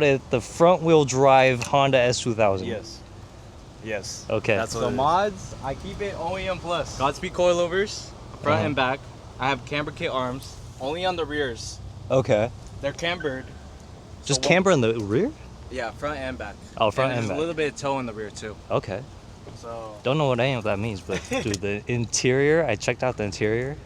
The front wheel drive Honda S2000. Yes. Okay. That's what the mods. I keep it OEM plus. Godspeed coilovers, front and back. I have camber kit arms, only on the rears. Okay. They're cambered. Just camber in the rear? Yeah, front and back. Oh, front and there's back. a little bit of toe in the rear too. Okay. So. Don't know what any of that means, but dude, the interior. I checked out the interior.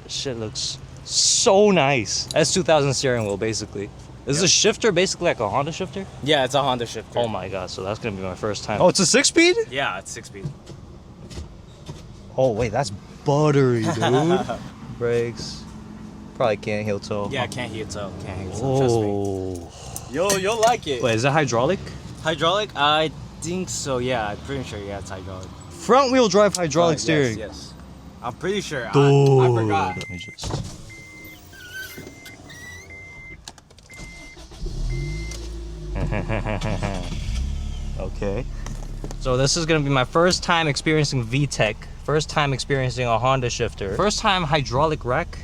This shit looks so nice. S2000 steering wheel, basically. Is the shifter basically like a Honda shifter? Yeah, it's a Honda shifter. Oh my god, so that's gonna be my first time. Oh, it's a 6-speed? Yeah, it's 6-speed. Oh wait, that's buttery, dude. Brakes. Probably can't heel toe. Yeah, can't heel toe. Can't heel toe. Trust me. You'll like it. Wait, is it hydraulic? Hydraulic? I think so. Yeah, I'm pretty sure. Yeah, it's hydraulic. Front wheel drive hydraulic steering. Yes. I'm pretty sure. Dude. I forgot. Let me just. Okay. So this is gonna be my first time experiencing VTEC. First time experiencing a Honda shifter. First time hydraulic rack.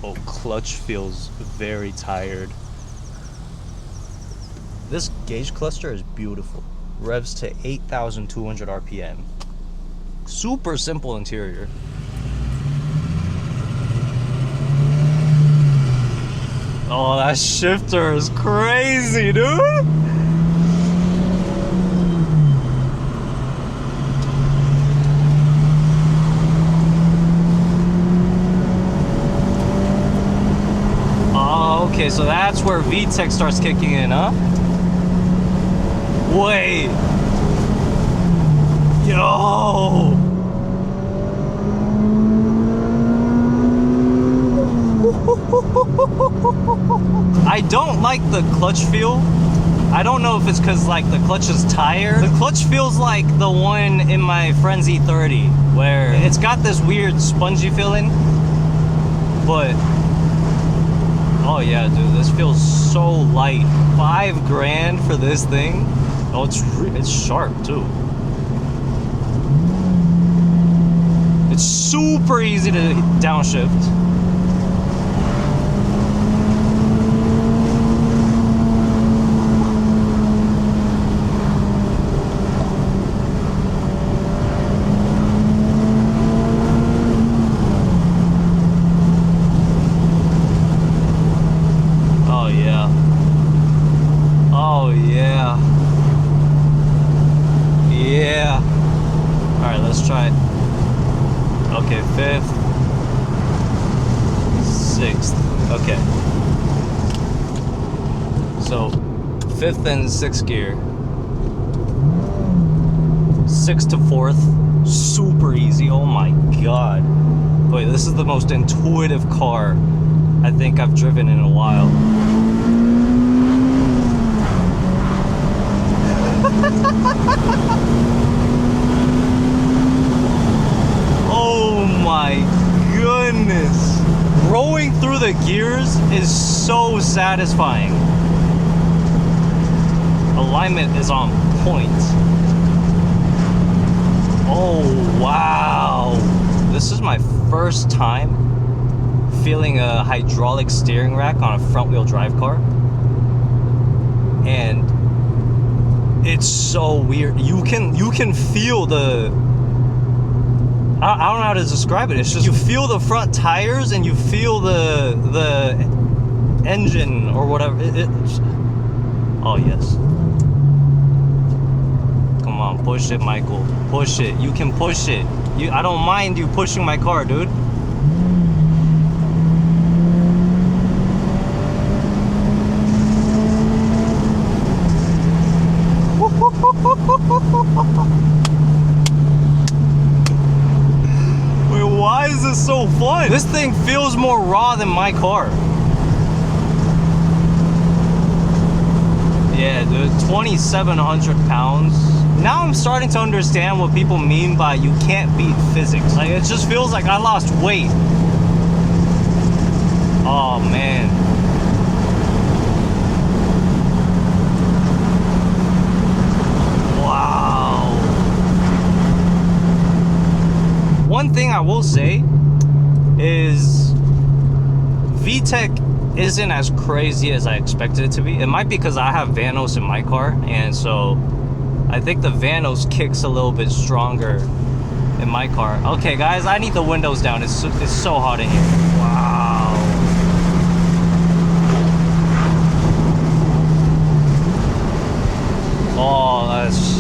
Oh, clutch feels very tired. This gauge cluster is beautiful. Revs to 8,200 RPM. Super simple interior. Oh, that shifter is crazy, dude! Oh, okay, so that's where VTEC starts kicking in, huh? Wait! Yo! I don't like the clutch feel. I don't know if it's because like the clutch is tired. The clutch feels like the one in my friend's E30 where it's got this weird spongy feeling. But oh yeah, dude, this feels so light. $5,000 for this thing. Oh, it's sharp too. It's super easy to downshift. Okay, 5th, 6th. Okay. So, 5th and 6th gear. 6th to 4th. Super easy. Oh my god. Wait, this is the most intuitive car I think I've driven in a while. Oh my goodness. Rolling through the gears is so satisfying. Alignment is on point. Oh wow. This is my first time feeling a hydraulic steering rack on a front wheel drive car. And it's so weird. You can feel the I don't know how to describe it. It's just you feel the front tires and you feel the engine or whatever. Oh yes. Come on, push it, Michael. Push it. You can push it. I don't mind you pushing my car, dude. Why is this so fun? This thing feels more raw than my car. Yeah, dude, 2,700 pounds. Now I'm starting to understand what people mean by you can't beat physics. Like, it just feels like I lost weight. Oh, man. Wow. One thing I will say is VTEC isn't as crazy as I expected it to be. It might be because I have Vanos in my car, and so I think the Vanos kicks a little bit stronger in my car. Okay, guys, I need the windows down. It's so hot in here. Wow. Oh, that's...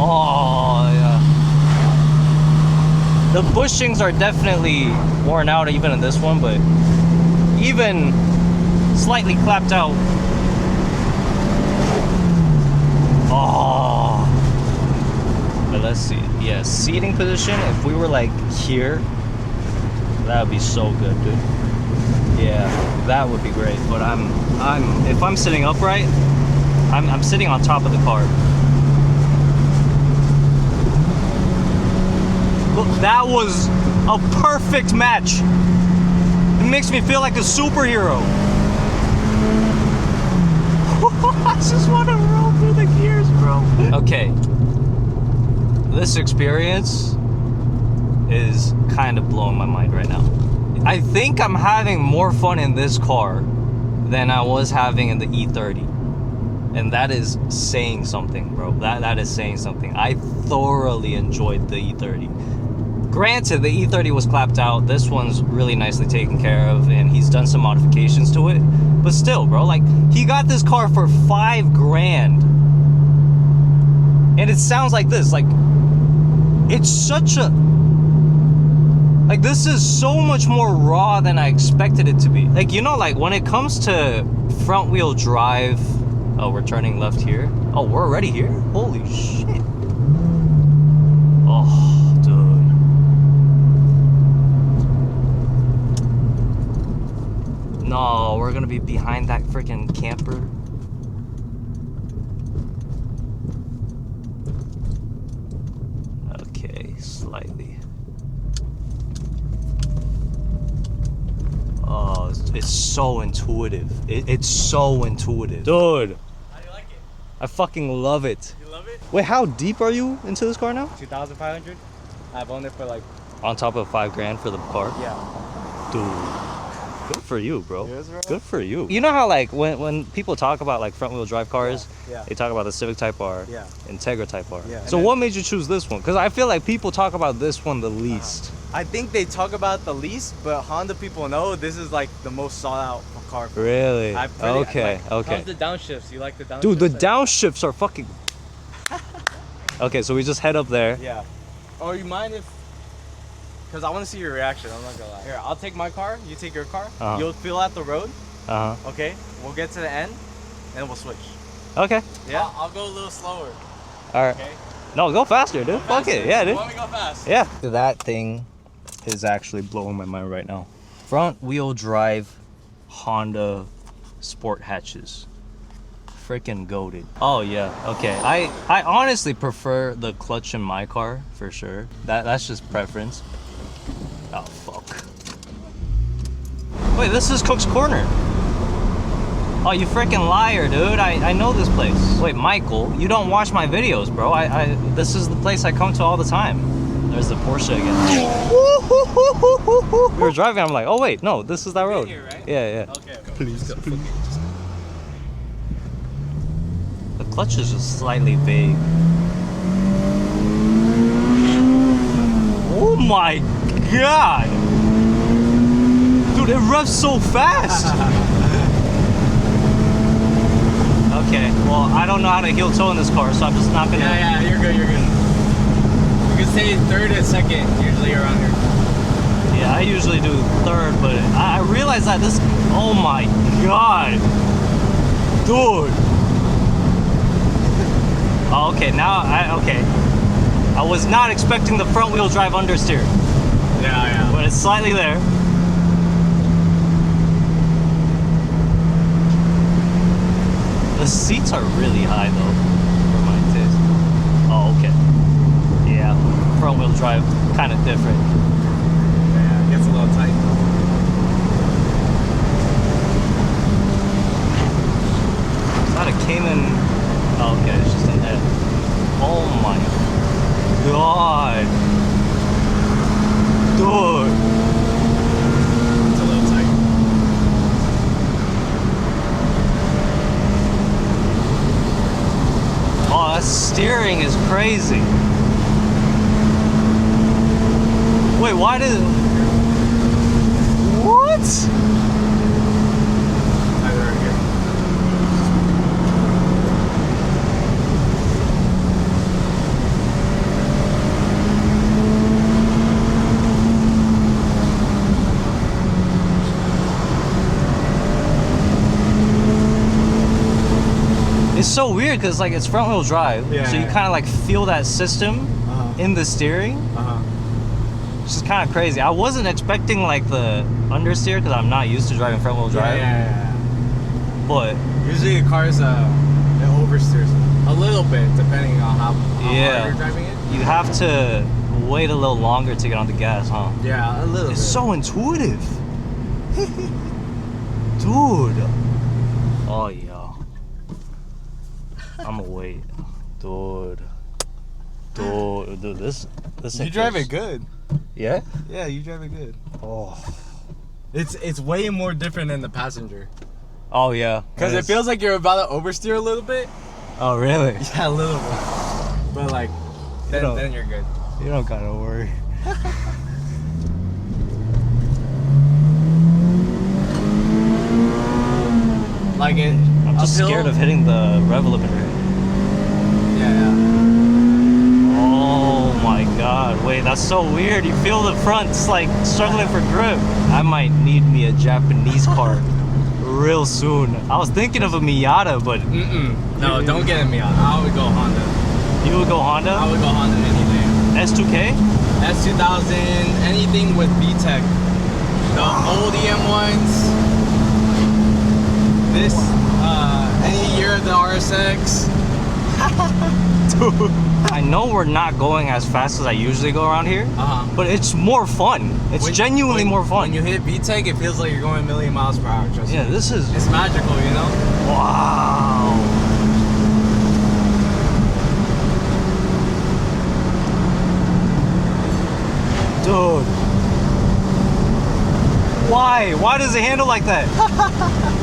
Oh, yeah. The bushings are definitely worn out even in this one, but even slightly clapped out. Oh. But let's see. Yeah, seating position, if we were like here, that would be so good, dude. Yeah, that would be great. But if I'm sitting upright, I'm sitting on top of the car. Look, that was a perfect match. It makes me feel like a superhero. I just want to roll through the gears, bro. Okay. This experience is kind of blowing my mind right now. I think I'm having more fun in this car than I was having in the E30. And that is saying something, bro. That is saying something. I thoroughly enjoyed the E30. Granted, the E30 was clapped out. This one's really nicely taken care of, and he's done some modifications to it. But still, bro, like, he got this car for $5,000. And it sounds like this, like, it's such a... Like, this is so much more raw than I expected it to be. Like, you know, like, when it comes to front wheel drive... Oh, we're turning left here. Oh, we're already here? Holy shit. Oh, dude. No, we're gonna be behind that freaking camper. Okay, slightly. Oh, it's so intuitive. It's so intuitive. Dude. How do you like it? I fucking love it. You love it? Wait, how deep are you into this car now? 2,500. I've owned it for like... On top of $5,000 for the car? Yeah. Dude. Good for you, bro. Yes, bro. Good for you. You know how like when people talk about like front wheel drive cars, Yeah. they talk about the Civic Type R, Yeah. Integra Type R. Yeah. So what made you choose this one? Because I feel like people talk about this one the least. I think they talk about the least, but Honda people know this is like the most sought out car. Really? Okay. Okay. How's the downshifts? You like the downshifts? Dude, the downshifts are fucking... Okay, so we just head up there. Yeah. Or you mind if... Because I want to see your reaction, I'm not gonna lie. Here, I'll take my car, you take your car. You'll fill out the road. Okay? We'll get to the end, and we'll switch. Okay. Yeah? I'll go a little slower. Alright. Okay? No, go faster, dude. Fuck it. Yeah, dude. You want me to go fast? Yeah. That thing is actually blowing my mind right now. Front wheel drive Honda sport hatches. Freaking goated. Oh yeah, okay. I honestly prefer the clutch in my car for sure. That's just preference. Oh fuck. Wait, this is Cook's Corner. Oh, you freaking liar, dude. I know this place. Wait, Michael, you don't watch my videos, bro. This is the place I come to all the time. There's the Porsche again. We were driving, I'm like, oh wait, no, this is that road. Here, right? Yeah. Okay. Please. The clutch is just slightly vague. Oh my god! Dude, it revs so fast! Okay, well, I don't know how to heel toe in this car, so I'm just not gonna... Yeah, you're good. You can say third and second, usually around here. Yeah, I usually do third, but I realized that this... Oh my god! Dude! Oh, okay, now, okay. I was not expecting the front wheel drive understeer. Yeah. But it's slightly there. The seats are really high though, for my taste. Oh, okay. Yeah, front wheel drive, kind of different. Yeah, it gets a little tight. Is that a Cayman? Oh, okay, it's just an head. Oh my god. crazy. Wait, why did... What? It's so weird because like it's front wheel drive, so you kind of like feel that system in the steering, which is kind of crazy. I wasn't expecting like the understeer because I'm not used to driving front wheel drive. But usually the cars it oversteers a little bit depending on how hard you're driving it. You have to wait a little longer to get on the gas, huh? Yeah, a little. It's so intuitive, dude. Oh yeah. I'm gonna wait, dude. This. You drive it good. Yeah. Yeah, you drive it good. Oh. It's way more different than the passenger. Oh yeah. Because it feels like you're about to oversteer a little bit. Oh really? Yeah, a little bit. But like, then you're good. You don't gotta worry. Like it. I'm just scared of hitting the rev limiter. Yeah. Oh my god, wait, that's so weird. You feel the front's like struggling for grip. I might need me a Japanese car real soon. I was thinking of a Miata, but... No, don't get a Miata. I would go Honda. You would go Honda? I would go Honda any day. S2K? S2000, anything with VTEC. The old EM ones. This, any year of the RSX. Dude, I know we're not going as fast as I usually go around here, but it's more fun. It's genuinely more fun. When you hit VTEC, it feels like you're going a million miles per hour. Trust me. This is... It's magical, you know? Wow. Dude. Why? Why does it handle like that?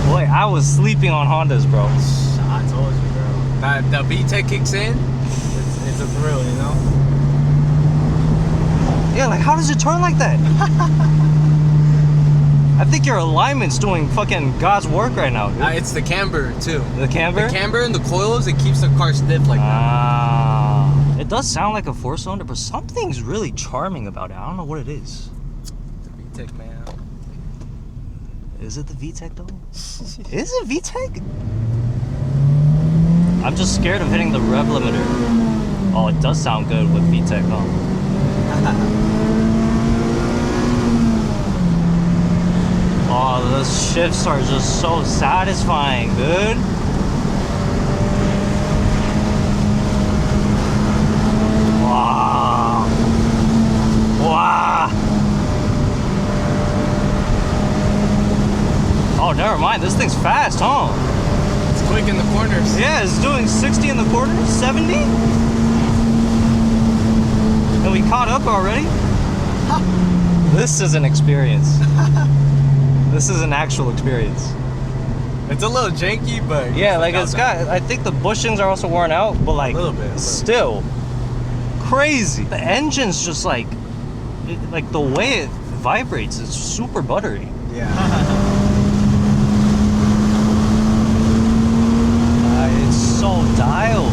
Boy, I was sleeping on Hondas, bro. I told you, bro. The VTEC kicks in, it's a thrill, you know? Yeah, like how does it turn like that? I think your alignment's doing fucking God's work right now, dude. It's the camber, too. The camber? The camber and the coils, it keeps the car stiff like that. It does sound like a four-cylinder, but something's really charming about it. I don't know what it is. The VTEC, man. Is it the VTEC though? Is it VTEC? I'm just scared of hitting the rev limiter. Oh, it does sound good with VTEC, huh? Oh, those shifts are just so satisfying, dude. Wow. Wow. Oh, never mind. This thing's fast, huh? It's quick in the corners. Yeah, it's doing 60 in the corners, 70. And we caught up already. This is an experience. This is an actual experience. It's a little janky, but yeah, like it's got. I think the bushings are also worn out, but like a little bit. Still crazy. The engine's just like the way it vibrates is super buttery. Yeah. It's so dialed.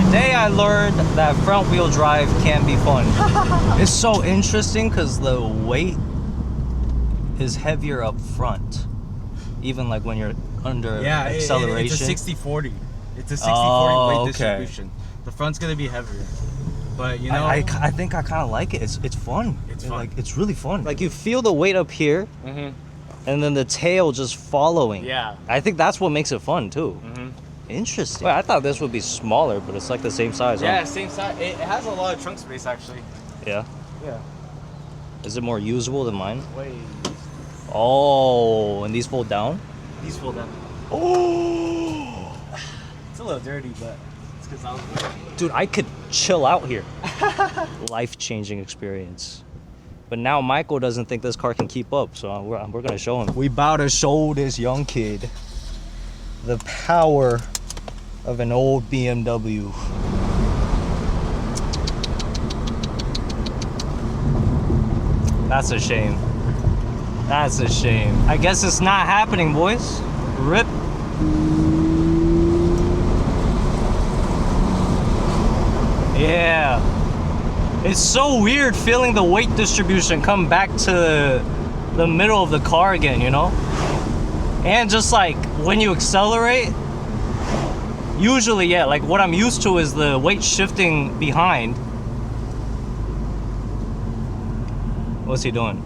Today I learned that front wheel drive can be fun. It's so interesting because the weight is heavier up front. Even like when you're under acceleration. It's a 60-40. It's a 60-40 weight distribution. Okay. The front's gonna be heavier. But you know, I think I kind of like it. It's fun. It's fun. Like it's really fun. Like you feel the weight up here, and then the tail just following. Yeah. I think that's what makes it fun too. Interesting. Wait, I thought this would be smaller, but it's like the same size. Yeah, huh? same size. It has a lot of trunk space actually. Yeah. Yeah. Is it more usable than mine? Wait. Oh, and these fold down? These fold down. Oh. It's a little dirty, but it's because I was waiting. Dude, I could chill out here. Life-changing experience. But now Michael doesn't think this car can keep up, so we're gonna show him. We about to show this young kid the power of an old BMW. That's a shame. That's a shame. I guess it's not happening, boys. RIP. Yeah. It's so weird feeling the weight distribution come back to the middle of the car again, you know? And just like when you accelerate, usually, yeah, like what I'm used to is the weight shifting behind. What's he doing?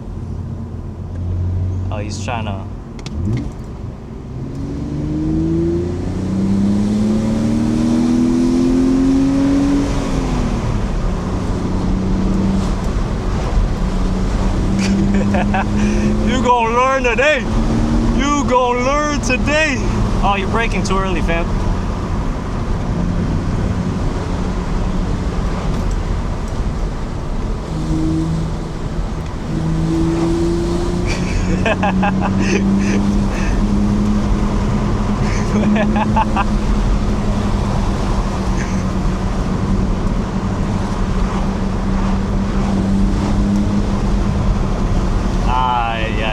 Oh, he's trying to... You gonna learn today. You gonna learn today. Oh, you're braking too early, fam.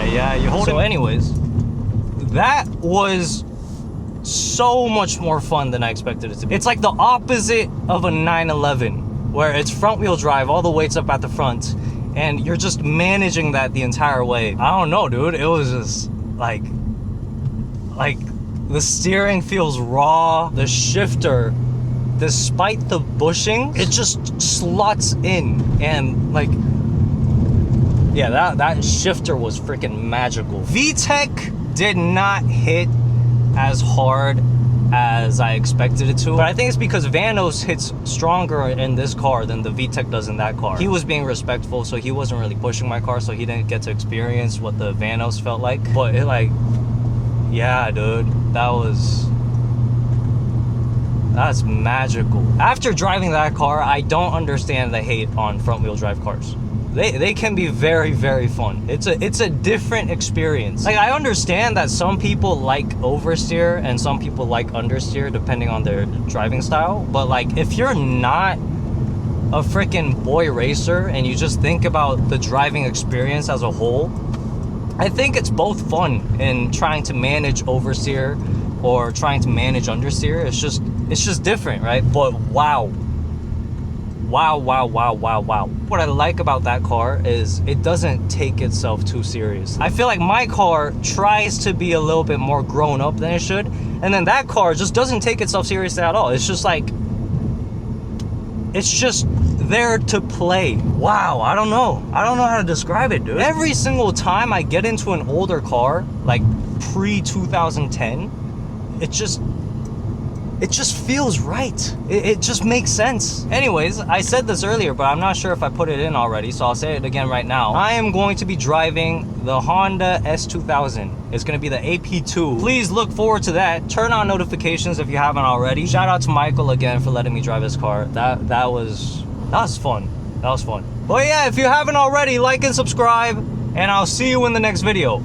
Yeah, you hold it. So anyways, that was so much more fun than I expected it to be. It's like the opposite of a 911, where it's front wheel drive, all the weight's up at the front, and you're just managing that the entire way. I don't know, dude. It was just like the steering feels raw. The shifter, despite the bushing, it just slots in, and like, yeah, that shifter was freaking magical. VTEC did not hit as hard as I expected it to, but I think it's because Vanos hits stronger in this car than the VTEC does in that car. He was being respectful, so he wasn't really pushing my car, so he didn't get to experience what the Vanos felt like. But it, like, yeah, dude, that's magical. After driving that car, I don't understand the hate on front wheel drive cars. They can be very, very fun. It's a different experience. Like, I understand that some people like oversteer and some people like understeer depending on their driving style. But like, if you're not a freaking boy racer and you just think about the driving experience as a whole, I think it's both fun in trying to manage oversteer or trying to manage understeer. It's just different, right? But wow. What I like about that car is it doesn't take itself too serious. I feel like my car tries to be a little bit more grown up than it should, and then that car just doesn't take itself seriously at all. It's just like, it's just there to play. Wow, I don't know how to describe it, dude. Every single time I get into an older car, like pre-2010, it just feels right. It just makes sense. Anyways, I said this earlier, but I'm not sure if I put it in already, so I'll say it again right now. I am going to be driving the Honda S2000. It's going to be the AP2. Please look forward to that. Turn on notifications if you haven't already. Shout out to Michael again for letting me drive his car. That was fun. That was fun. But yeah, if you haven't already, like and subscribe, and I'll see you in the next video.